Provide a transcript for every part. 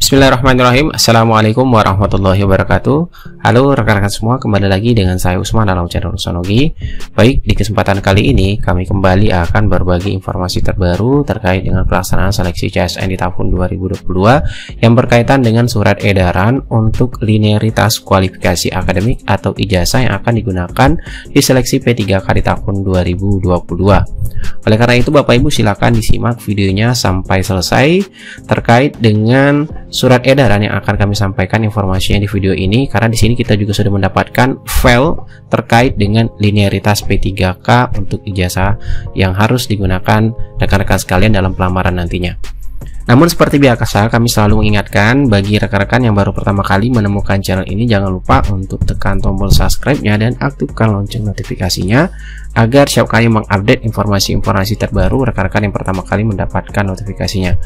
Bismillahirrahmanirrahim. Assalamualaikum warahmatullahi wabarakatuh. Halo rekan-rekan semua, kembali lagi dengan saya Usman dalam channel Usmanogi. Baik, di kesempatan kali ini kami kembali akan berbagi informasi terbaru terkait dengan pelaksanaan seleksi CSN di tahun 2022 yang berkaitan dengan surat edaran untuk linearitas kualifikasi akademik atau ijazah yang akan digunakan di seleksi P3K di tahun 2022. Oleh karena itu, Bapak Ibu silakan disimak videonya sampai selesai terkait dengan surat edaran yang akan kami sampaikan informasinya di video ini, karena di sini kita juga sudah mendapatkan file terkait dengan linearitas P3K untuk ijazah yang harus digunakan rekan-rekan sekalian dalam pelamaran nantinya. Namun seperti biasa, kami selalu mengingatkan bagi rekan-rekan yang baru pertama kali menemukan channel ini, jangan lupa untuk tekan tombol subscribe-nya dan aktifkan lonceng notifikasinya agar setiap kali mengupdate informasi-informasi terbaru, rekan-rekan yang pertama kali mendapatkan notifikasinya.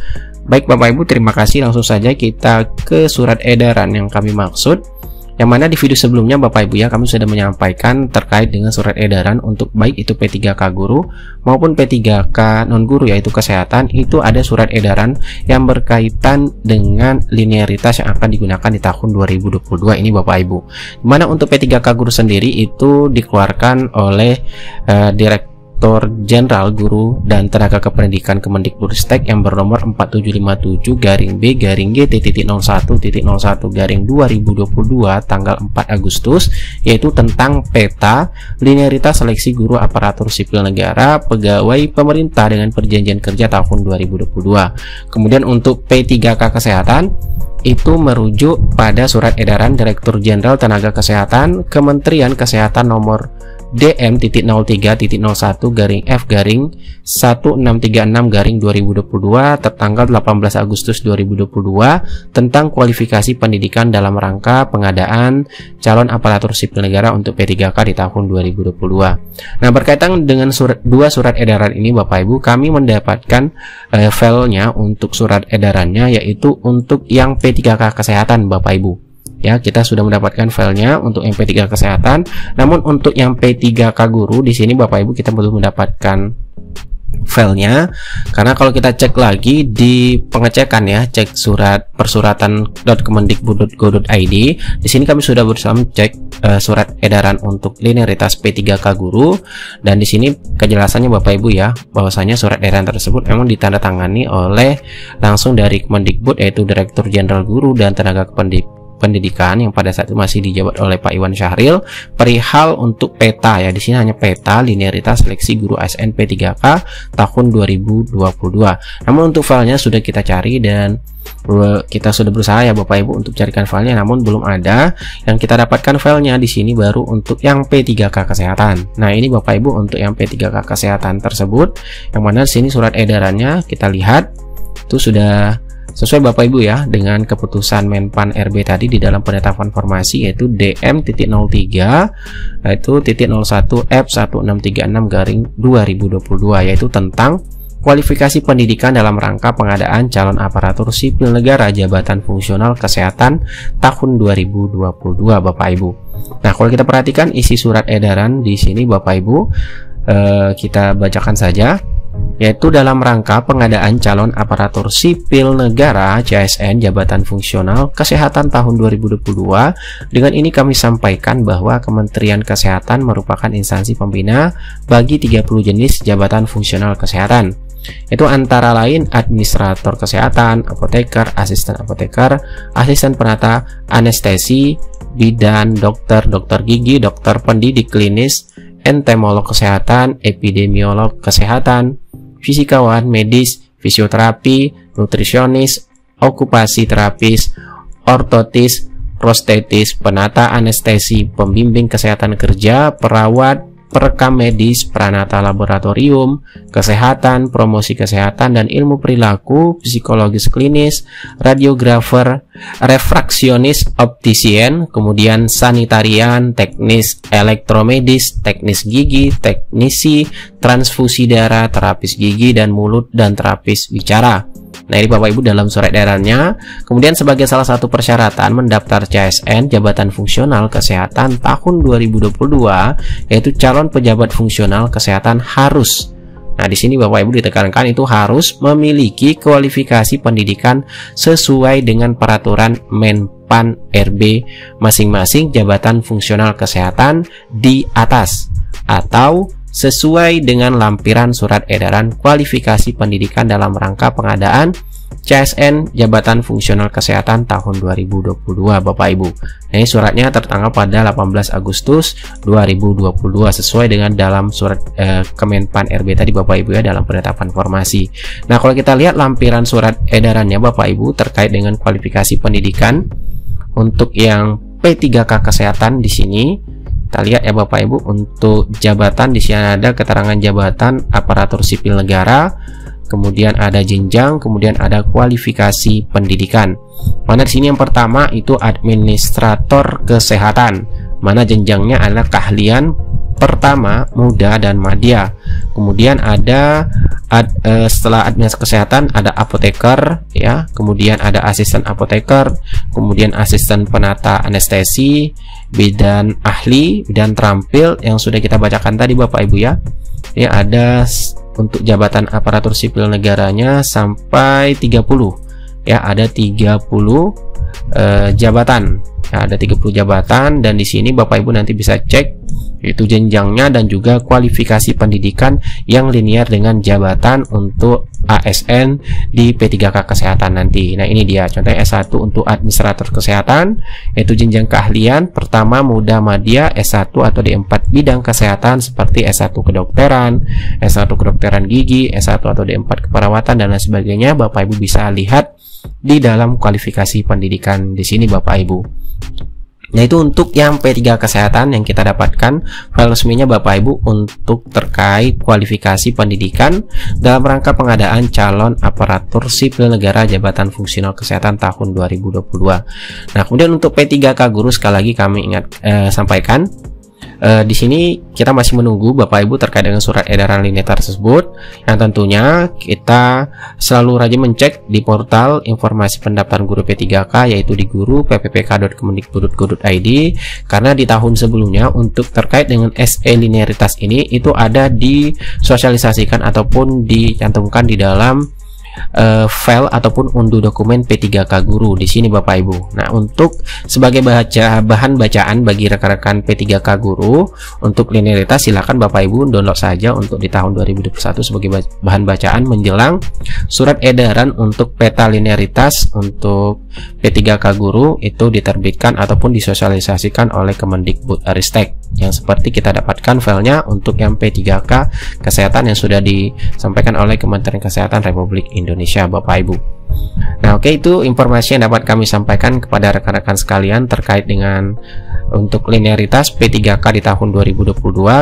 Baik Bapak Ibu, terima kasih. Langsung saja kita ke surat edaran yang kami maksud, yang mana di video sebelumnya Bapak Ibu ya, kami sudah menyampaikan terkait dengan surat edaran untuk baik itu P3K guru maupun P3K non guru yaitu kesehatan. Itu ada surat edaran yang berkaitan dengan linearitas yang akan digunakan di tahun 2022 ini Bapak Ibu. Dimana untuk P3K guru sendiri itu dikeluarkan oleh Direktur Jenderal Guru dan Tenaga Kependidikan Kemendikbudristek yang bernomor 4757-B-G-T-01.01/2022 tanggal 4 Agustus, yaitu tentang peta linearitas seleksi guru aparatur sipil negara pegawai pemerintah dengan perjanjian kerja tahun 2022. Kemudian untuk P3K kesehatan itu merujuk pada surat edaran Direktur Jenderal Tenaga Kesehatan Kementerian Kesehatan nomor DM.03.01-F-1636/2022 tertanggal 18 Agustus 2022 tentang kualifikasi pendidikan dalam rangka pengadaan calon aparatur sipil negara untuk P3K di tahun 2022. Nah, berkaitan dengan dua surat edaran ini Bapak Ibu, kami mendapatkan filenya untuk surat edarannya, yaitu untuk yang P3K kesehatan Bapak Ibu. Ya, kita sudah mendapatkan filenya untuk yang P3K kesehatan. Namun untuk yang P3K guru di sini Bapak Ibu kita belum mendapatkan filenya, karena kalau kita cek lagi di pengecekan ya, cek surat persuratan.kemendikbud.go.id, di sini kami sudah berusaha cek surat edaran untuk linearitas P3K guru, dan di sini kejelasannya Bapak Ibu ya, bahwasanya surat edaran tersebut memang ditandatangani oleh langsung dari Kemendikbud, yaitu Direktur Jenderal Guru dan Tenaga Pendidikan yang pada saat itu masih dijabat oleh Pak Iwan Syahril, perihal untuk peta ya, di sini hanya peta linearitas seleksi guru ASN P3K tahun 2022. Namun untuk filenya sudah kita cari dan kita sudah berusaha ya Bapak Ibu untuk carikan filenya, namun belum ada. Yang kita dapatkan filenya di sini baru untuk yang P3K kesehatan. Nah, ini Bapak Ibu untuk yang P3K kesehatan tersebut, yang mana di sini surat edarannya kita lihat itu sudah sesuai Bapak Ibu ya dengan keputusan Menpan RB tadi di dalam penetapan formasi, yaitu DM.03 yaitu .01F1636/2022, yaitu tentang kualifikasi pendidikan dalam rangka pengadaan calon aparatur sipil negara jabatan fungsional kesehatan tahun 2022 Bapak Ibu. Nah, kalau kita perhatikan isi surat edaran di sini Bapak Ibu, kita bacakan saja, yaitu dalam rangka pengadaan calon aparatur sipil negara CSN jabatan fungsional kesehatan tahun 2022. Dengan ini kami sampaikan bahwa Kementerian Kesehatan merupakan instansi pembina bagi 30 jenis jabatan fungsional kesehatan, itu antara lain administrator kesehatan, apoteker, asisten penata, anestesi, bidan, dokter gigi, dokter pendidik klinis, entomolog kesehatan, epidemiolog kesehatan, fisikawan medis, fisioterapi, nutrisionis, okupasi terapis, ortotis, prostetis, penata anestesi, pembimbing kesehatan kerja, perawat, perekam medis, pranata laboratorium, kesehatan, promosi kesehatan dan ilmu perilaku, psikologis klinis, radiografer, refraksionis, optisien, kemudian sanitarian, teknis elektromedis, teknis gigi, teknisi transfusi darah, terapis gigi dan mulut, dan terapis bicara. Nah, ini Bapak Ibu dalam surat edarannya. Kemudian sebagai salah satu persyaratan mendaftar CSN jabatan fungsional kesehatan tahun 2022, yaitu calon pejabat fungsional kesehatan harus Nah, di sini Bapak Ibu ditekankan itu harus memiliki kualifikasi pendidikan sesuai dengan peraturan Menpan RB masing-masing jabatan fungsional kesehatan di atas, atau sesuai dengan lampiran surat edaran kualifikasi pendidikan dalam rangka pengadaan CSN Jabatan Fungsional Kesehatan tahun 2022 Bapak Ibu. Nah, ini suratnya tertanggal pada 18 Agustus 2022 sesuai dengan dalam surat Kemenpan RB tadi Bapak Ibu ya, dalam penetapan formasi. Nah, kalau kita lihat lampiran surat edarannya Bapak Ibu terkait dengan kualifikasi pendidikan untuk yang P3K kesehatan di sini, kita lihat ya Bapak Ibu, untuk jabatan di sini ada keterangan jabatan aparatur sipil negara, kemudian ada jenjang, kemudian ada kualifikasi pendidikan. Mana di sini yang pertama itu administrator kesehatan, mana jenjangnya adalah keahlian pertama, muda dan madya. Kemudian ada setelah administrator kesehatan ada apoteker ya, kemudian ada asisten apoteker, kemudian asisten penata anestesi, bidan ahli, bidan terampil yang sudah kita bacakan tadi Bapak Ibu ya. Ini ada untuk jabatan aparatur sipil negaranya sampai 30 ya, ada 30 jabatan ya, ada 30 jabatan, dan di sini Bapak Ibu nanti bisa cek itu jenjangnya dan juga kualifikasi pendidikan yang linear dengan jabatan untuk ASN di P3K kesehatan nanti. Nah, ini dia contohnya S1 untuk administrator kesehatan, yaitu jenjang keahlian pertama, muda, madya, S1 atau D4 bidang kesehatan seperti S1 kedokteran, S1 kedokteran gigi, S1 atau D4 keperawatan dan lain sebagainya. Bapak Ibu bisa lihat di dalam kualifikasi pendidikan di sini Bapak Ibu. Nah, itu untuk yang P3 kesehatan yang kita dapatkan file resminya Bapak Ibu untuk terkait kualifikasi pendidikan dalam rangka pengadaan calon aparatur sipil negara jabatan fungsional kesehatan tahun 2022. Nah, kemudian untuk P3K guru sekali lagi kami sampaikan di sini kita masih menunggu Bapak Ibu terkait dengan surat edaran linear tersebut, yang tentunya kita selalu rajin mencek di portal informasi pendaftaran guru P3K yaitu di guru ppk.kemendikbud.go.id, karena di tahun sebelumnya untuk terkait dengan SE linearitas ini itu ada disosialisasikan ataupun dicantumkan di dalam file ataupun unduh dokumen P3K guru di sini Bapak Ibu. Nah, untuk sebagai bahan bacaan bagi rekan-rekan P3K guru untuk linearitas, silakan Bapak Ibu download saja untuk di tahun 2021 sebagai bahan bacaan menjelang surat edaran untuk peta linearitas untuk P3K guru itu diterbitkan ataupun disosialisasikan oleh Kemendikbudristek, yang seperti kita dapatkan filenya untuk yang P3K kesehatan yang sudah disampaikan oleh Kementerian Kesehatan Republik Indonesia Bapak Ibu. Nah, oke, itu informasi yang dapat kami sampaikan kepada rekan-rekan sekalian terkait dengan untuk linearitas P3K di tahun 2022.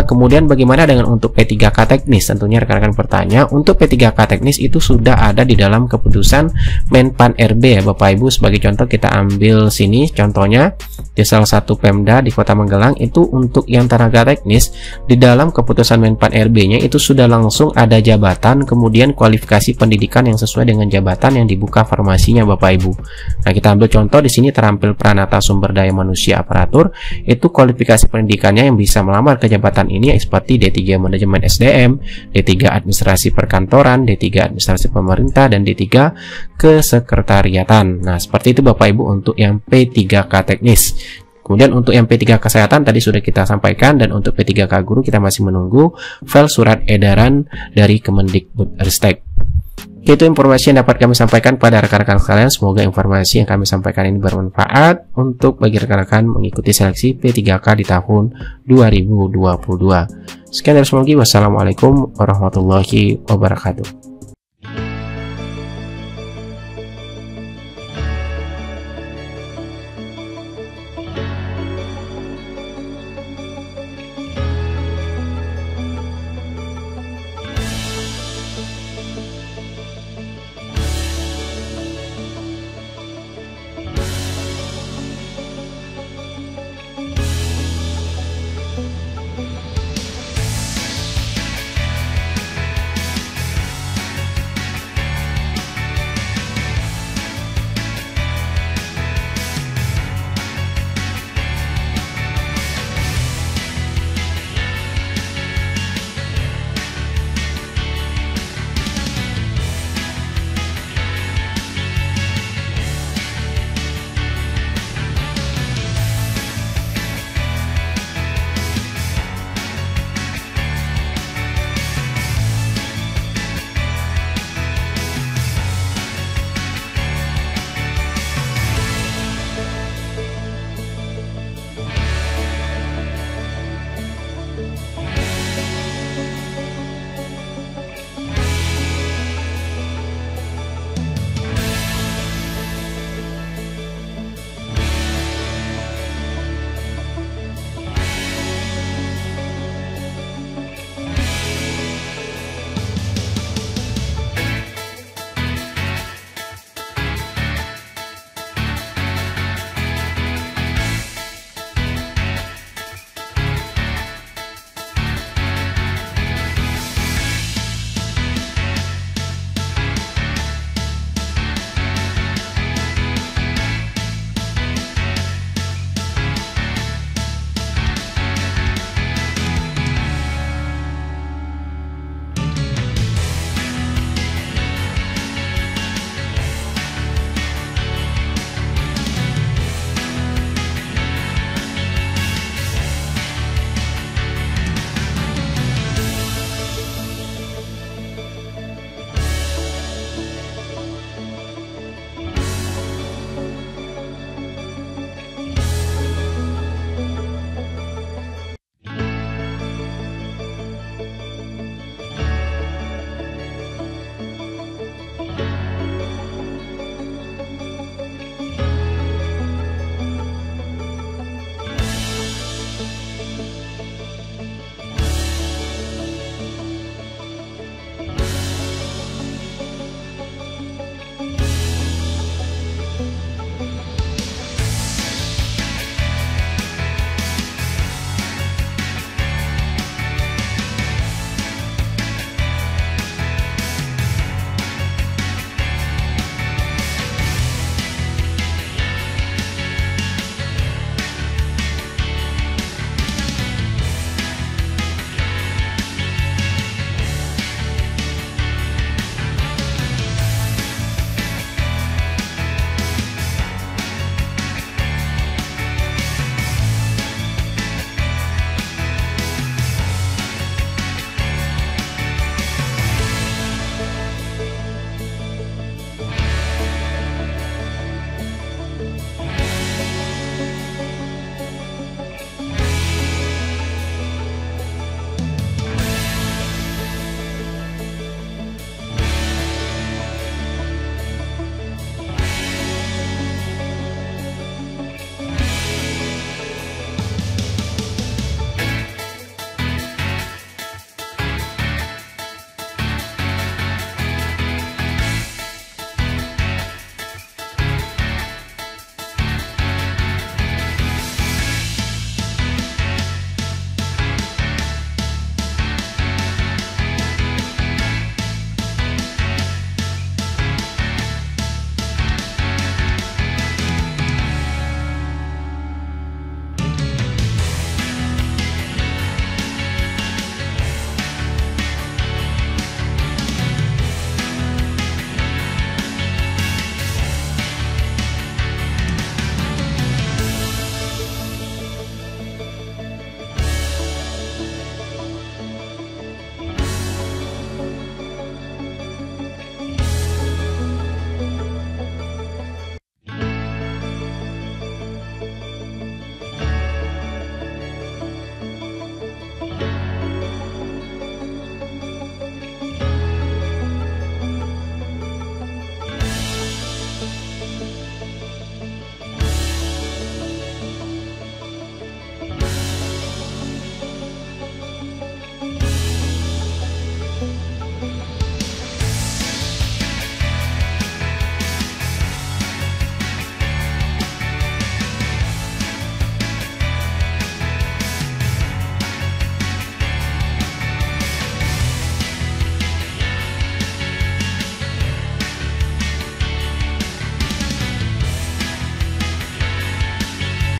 Kemudian bagaimana dengan untuk P3K teknis? Tentunya rekan-rekan bertanya, untuk P3K teknis itu sudah ada di dalam keputusan Menpan RB ya Bapak Ibu. Sebagai contoh kita ambil sini contohnya di salah satu Pemda di Kota Magelang, itu untuk yang tenaga teknis di dalam keputusan Menpan RB-nya itu sudah langsung ada jabatan, kemudian kualifikasi pendidikan yang sesuai dengan jabatan yang dibuka formasinya Bapak Ibu. Nah, kita ambil contoh di sini terampil Pranata Sumber Daya Manusia Aparatur, itu kualifikasi pendidikannya yang bisa melamar ke jabatan ini seperti D3 Manajemen SDM, D3 Administrasi Perkantoran, D3 Administrasi Pemerintah, dan D3 Kesekretariatan. Nah, seperti itu Bapak Ibu untuk yang P3K teknis. Kemudian untuk yang P3K kesehatan tadi sudah kita sampaikan, dan untuk P3K guru kita masih menunggu file surat edaran dari Kemendikbudristek. Itu informasi yang dapat kami sampaikan pada rekan-rekan sekalian. Semoga informasi yang kami sampaikan ini bermanfaat untuk bagi rekan-rekan mengikuti seleksi P3K di tahun 2022. Sekian dari semoga. Wassalamualaikum warahmatullahi wabarakatuh.